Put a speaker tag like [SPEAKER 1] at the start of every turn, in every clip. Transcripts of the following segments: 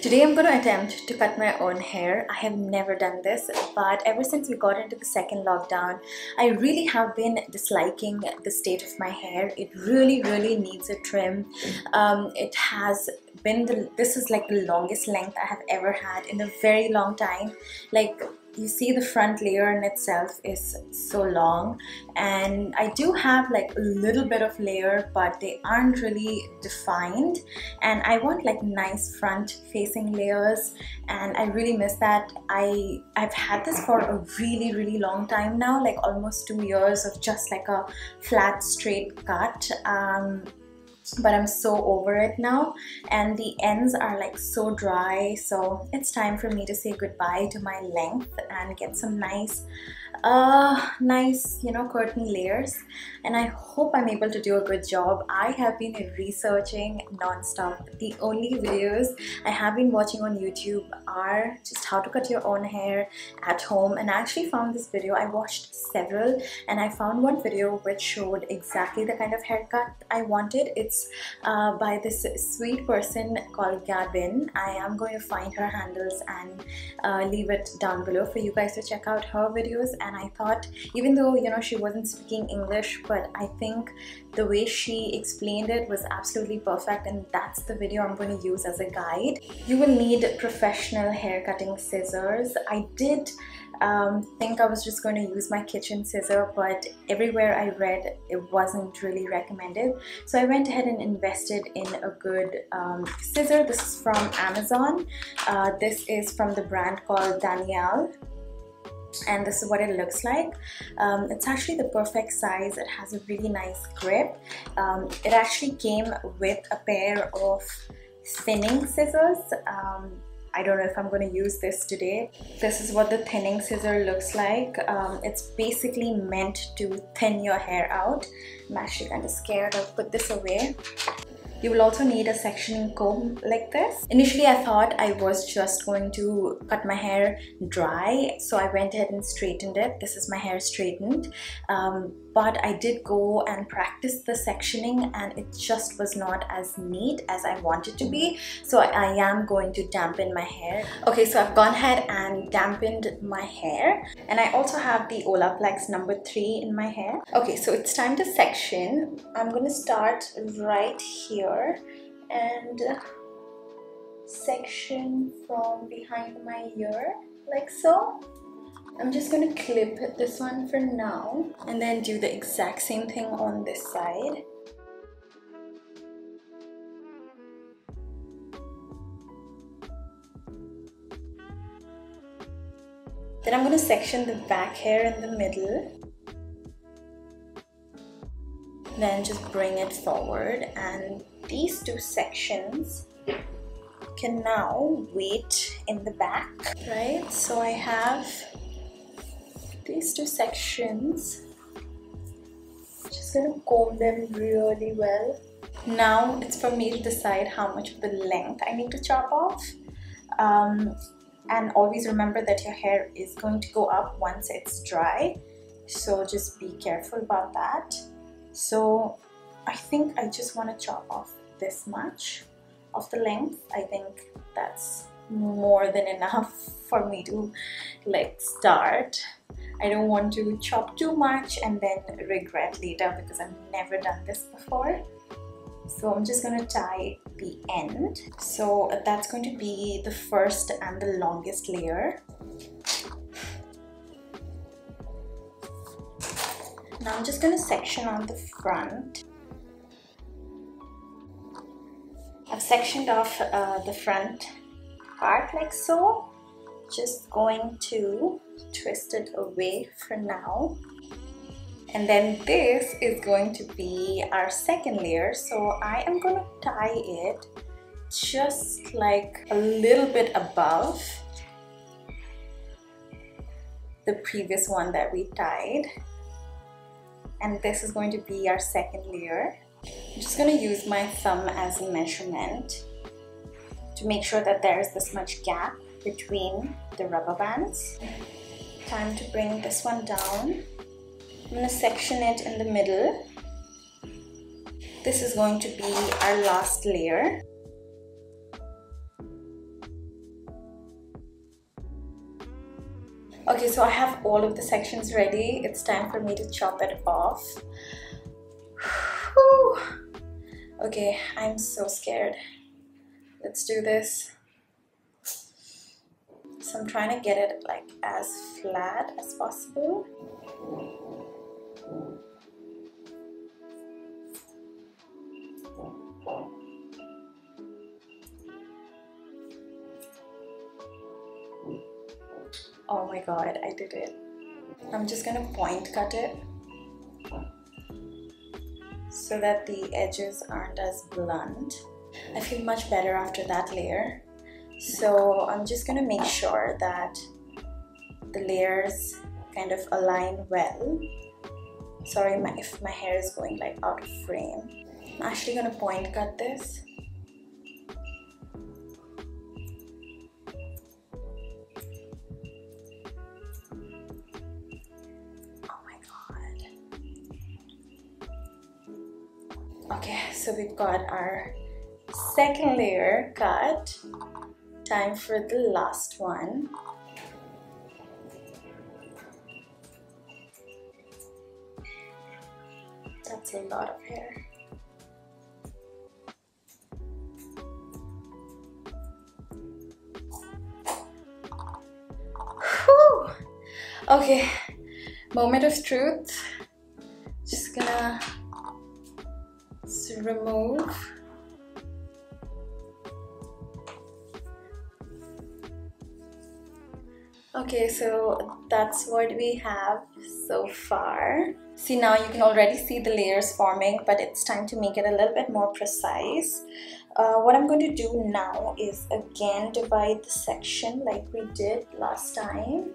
[SPEAKER 1] Today I'm going to attempt to cut my own hair. I have never done this, but ever since we got into the second lockdown, I really have been disliking the state of my hair. It really needs a trim. It has been this is like the longest length I have ever had in a very long time. Like, you see, the front layer in itself is so long, and I do have like a little bit of layer, but they aren't really defined, and I want like nice front facing layers, and I really miss that. I've had this for a really long time now, like almost 2 years of just like a flat straight cut. But I'm so over it now, and the ends are like so dry, so it's time for me to say goodbye to my length and get some nice curtain layers, and I hope I'm able to do a good job. I have been researching non-stop. The only videos I have been watching on YouTube are just how to cut your own hair at home, and I actually found this video. I watched several, and I found one video which showed exactly the kind of haircut I wanted. It's by this sweet person called Gabin. I am going to find her handles and leave it down below for you guys to check out her videos. And I thought, even though she wasn't speaking English, but I think the way she explained it was absolutely perfect, and that's the video I'm going to use as a guide. You will need professional hair cutting scissors. I did think I was just going to use my kitchen scissor, but everywhere I read it wasn't really recommended, so I went ahead and invested in a good scissor. This is from Amazon. This is from the brand called Danielle, and this is what it looks like. It's actually the perfect size. It has a really nice grip. It actually came with a pair of thinning scissors. I don't know if I'm going to use this today. This is what the thinning scissor looks like. It's basically meant to thin your hair out. I'm actually kind of scared. I'll put this away. You will also need a sectioning comb like this. Initially, I thought I was just going to cut my hair dry, so I went ahead and straightened it. This is my hair straightened. But I did go and practice the sectioning, and it just was not as neat as I wanted to be. So I am going to dampen my hair. Okay, so I've gone ahead and dampened my hair, and I also have the Olaplex number 3 in my hair. Okay, so it's time to section. I'm going to start right here and section from behind my ear like so. I'm just going to clip this one for now, and then do the exact same thing on this side. Then I'm going to section the back hair in the middle. Then just bring it forward, and these two sections can now wait in the back, right? So I have these two sections. Just gonna comb them really well. Now it's for me to decide how much of the length I need to chop off. And always remember that your hair is going to go up once it's dry, so just be careful about that. So I think I just want to chop off this much of the length. I think that's more than enough for me to like start. I don't want to chop too much and then regret later, because I've never done this before. So I'm just going to tie the end. So that's going to be the first and the longest layer. Now I'm just going to section on the front. I've sectioned off the front part like so. Just going to twist it away for now. And then this is going to be our second layer. So I am going to tie it just like a little bit above the previous one that we tied. And this is going to be our second layer. I'm just going to use my thumb as a measurement to make sure that there is this much gap between the rubber bands. Time to bring this one down. I'm going to section it in the middle. This is going to be our last layer. Okay, so I have all of the sections ready. It's time for me to chop it off. Whew. Okay, I'm so scared. Let's do this. So I'm trying to get it like as flat as possible. Oh my god, I did it. I'm just gonna point cut it so that the edges aren't as blunt. I feel much better after that layer. So I'm just gonna make sure that the layers kind of align well. Sorry if my hair is going like out of frame. I'm actually gonna point cut this. Oh my god. Okay, so we've got our second layer cut. Time for the last one. That's a lot of hair. Whew. Okay, moment of truth. Just gonna remove. Okay, so that's what we have so far. See, now you can already see the layers forming, but it's time to make it a little bit more precise. What I'm going to do now is again divide the section like we did last time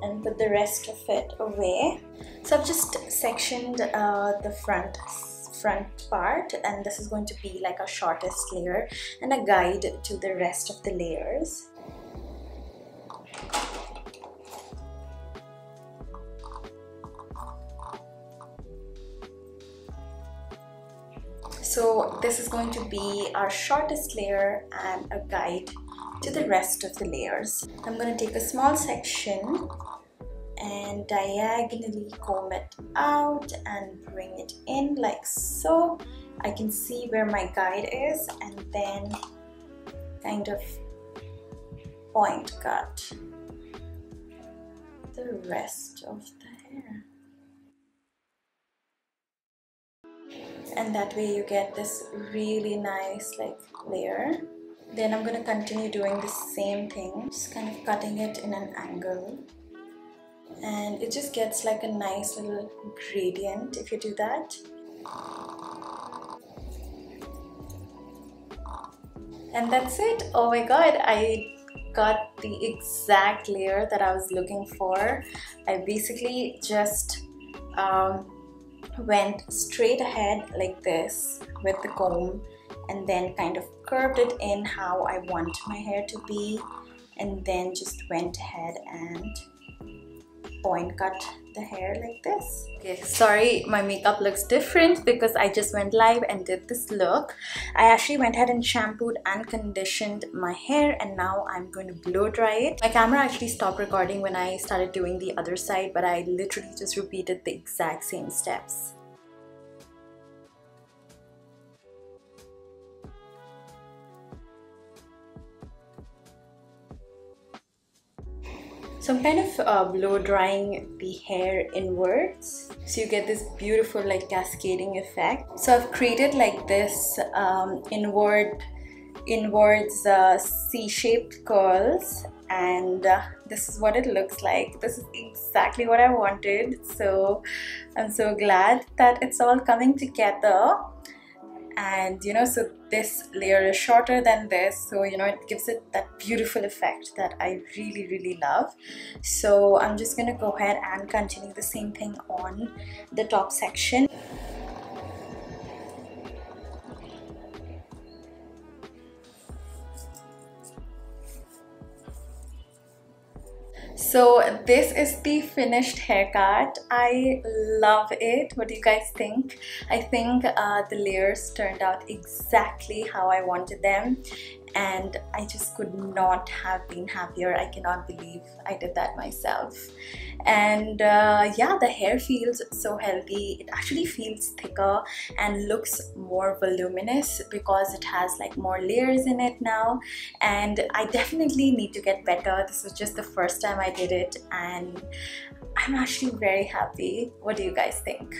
[SPEAKER 1] and put the rest of it away. So I've just sectioned the front part, and this is going to be like our shortest layer and a guide to the rest of the layers. So this is going to be our shortest layer and a guide to the rest of the layers. I'm going to take a small section and diagonally comb it out and bring it in like so. I can see where my guide is, and then kind of point cut the rest of the hair. And that way you get this really nice like layer. Then I'm going to continue doing the same thing, just kind of cutting it in an angle, and it just gets like a nice little gradient if you do that. And that's it. Oh my god, I got the exact layer that I was looking for. I basically just went straight ahead like this with the comb, and then kind of curved it in how I want my hair to be, and then just went ahead and point cut the hair like this. Okay, sorry, my makeup looks different because I just went live and did this look. I actually went ahead and shampooed and conditioned my hair, and now I'm going to blow dry it. My camera actually stopped recording when I started doing the other side, but I literally just repeated the exact same steps. So I'm kind of blow drying the hair inwards, so you get this beautiful like cascading effect. So I've created like this inwards C-shaped curls, and this is what it looks like. This is exactly what I wanted, so I'm so glad that it's all coming together. And you know, so this layer is shorter than this, so you know, it gives it that beautiful effect that I really love. So I'm just gonna go ahead and continue the same thing on the top section. So this is the finished haircut. I love it. What do you guys think? I think the layers turned out exactly how I wanted them, and I just could not have been happier. I cannot believe I did that myself. And yeah, the hair feels so healthy. It actually feels thicker and looks more voluminous because it has like more layers in it now, and I definitely need to get better. This was just the first time I did it, and I'm actually very happy. What do you guys think?